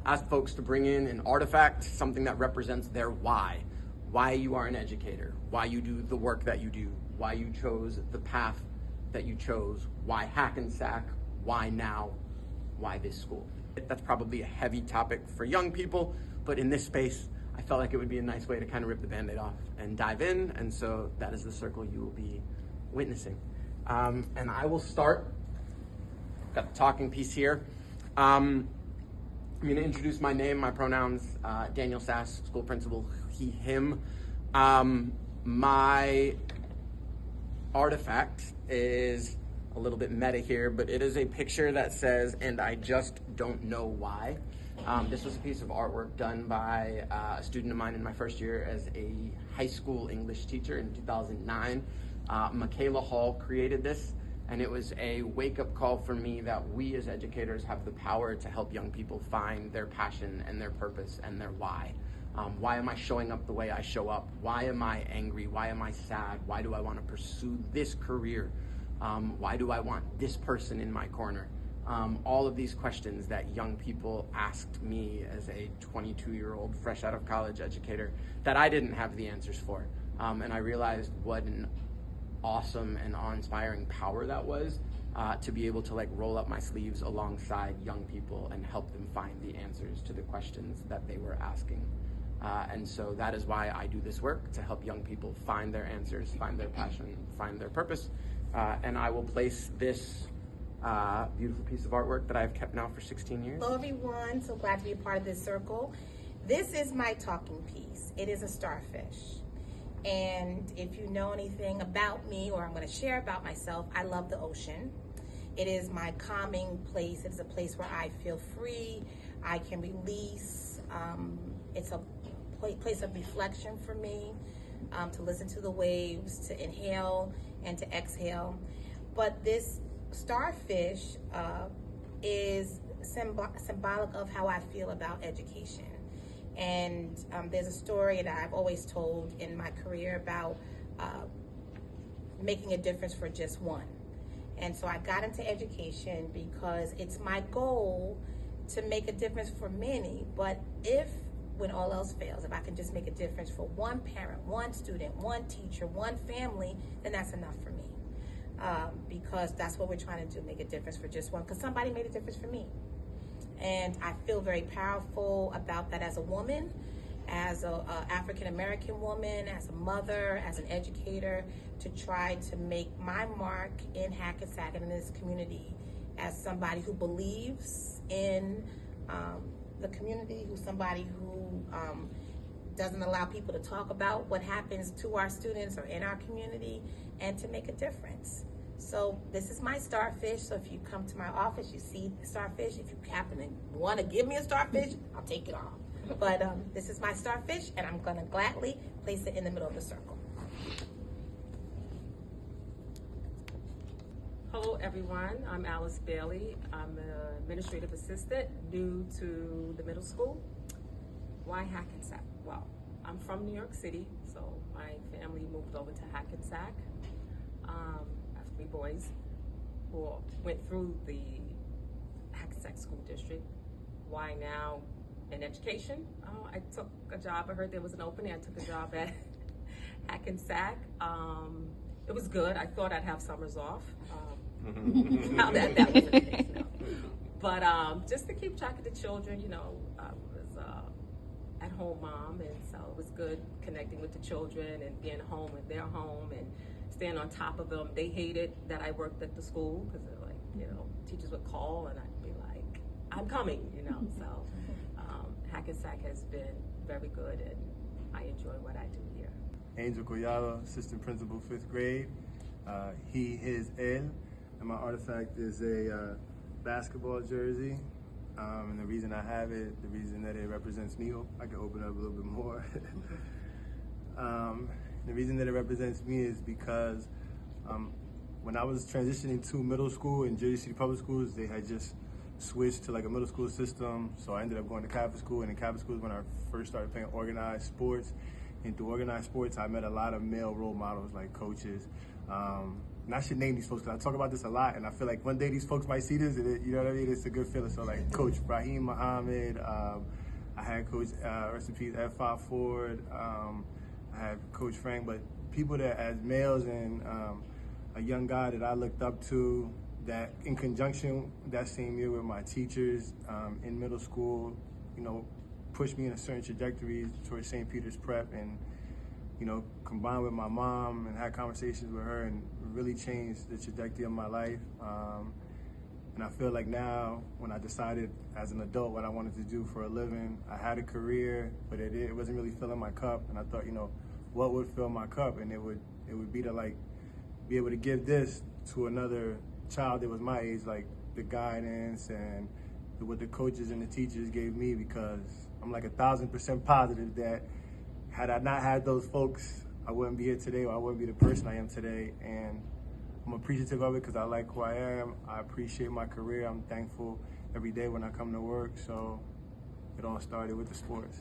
asked folks to bring in an artifact, something that represents their why you are an educator, why you do the work that you do, why you chose the path that you chose, why Hackensack, why now, why this school. That's probably a heavy topic for young people, but in this space, I felt like it would be a nice way to kind of rip the Band-Aid off and dive in, and so that is the circle you will be witnessing. And I will start. Got the talking piece here. I'm going to introduce my name, my pronouns, Daniel Sass, school principal, he, him. My artifact is a little bit meta here, but it is a picture that says, "And I just don't know why." This was a piece of artwork done by a student of mine in my first year as a high school English teacher in 2009. Michaela Hall created this, and it was a wake-up call for me that we as educators have the power to help young people find their passion and their purpose and their why. Why am I showing up the way I show up? Why am I angry? Why am I sad? Why do I want to pursue this career? Why do I want this person in my corner? All of these questions that young people asked me as a 22-year-old fresh out of college educator that I didn't have the answers for. And I realized what an awesome and awe-inspiring power that was, to be able to like roll up my sleeves alongside young people and help them find the answers to the questions that they were asking. And so that is why I do this work, to help young people find their answers, find their passion, find their purpose. And I will place this beautiful piece of artwork that I've kept now for 16 years. Hello everyone, so glad to be a part of this circle. This is my talking piece. It is a starfish. And if you know anything about me, or I'm going to share about myself, I love the ocean. It is my calming place. It is a place where I feel free. I can release. It's a place of reflection for me, to listen to the waves, to inhale and to exhale. But this starfish is symbolic of how I feel about education. And there's a story that I've always told in my career about making a difference for just one. And so I got into education because it's my goal to make a difference for many. But when all else fails, if I can just make a difference for one parent, one student, one teacher, one family, then that's enough for me. Because that's what we're trying to do, make a difference for just one, because somebody made a difference for me. And I feel very powerful about that as a woman, as a African-American woman, as a mother, as an educator, to try to make my mark in Hackensack and in this community as somebody who believes in the community, who's somebody who doesn't allow people to talk about what happens to our students or in our community, and to make a difference. So this is my starfish. So if you come to my office, you see the starfish. If you happen to want to give me a starfish, I'll take it off. But this is my starfish, and I'm going to gladly place it in the middle of the circle. Hello everyone, I'm Alice Bailey. I'm an administrative assistant new to the middle school. Why Hackensack? Well, I'm from New York City, so my family moved over to Hackensack. I have 3 boys who went through the Hackensack School District. Why now in education? I took a job, I heard there was an opening, I took a job at Hackensack. It was good, I thought I'd have summers off. Now that wasn't the case, no. But just to keep track of the children, you know, I was at-home mom, and so it was good connecting with the children and being home in their home and staying on top of them. They hated that I worked at the school because they're like, you know, teachers would call and I'd be like, I'm coming, you know. So Hackensack has been very good, and I enjoy what I do here. Angel Collado, assistant principal, 5th grade. He, his, él. And my artifact is a basketball jersey. And the reason I have it, the reason that it represents me, I can open up a little bit more. The reason that it represents me is because when I was transitioning to middle school in Jersey City Public Schools, they had just switched to like a middle school system. So I ended up going to Catholic school, and in Catholic school is when I first started playing organized sports. And through organized sports, I met a lot of male role models like coaches, and I should name these folks because I talk about this a lot, and I feel like one day these folks might see this, and you know what I mean? It's a good feeling. So like Coach Raheem Muhammad, I had Coach, rest in peace, F5 Ford, I had Coach Frank, but people that as males and a young guy that I looked up to, that in conjunction that same year with my teachers in middle school, you know, pushed me in a certain trajectory towards St. Peter's Prep, and you know, combined with my mom and had conversations with her, and really changed the trajectory of my life. And I feel like now, when I decided as an adult what I wanted to do for a living, I had a career, but it wasn't really filling my cup. And I thought, you know, what would fill my cup? And it would be to like be able to give this to another child that was my age, like the guidance and what the coaches and the teachers gave me, because I'm like 1,000% positive that had I not had those folks, I wouldn't be here today, or I wouldn't be the person I am today. And I'm appreciative of it because I like who I am. I appreciate my career. I'm thankful every day when I come to work. So it all started with the sports.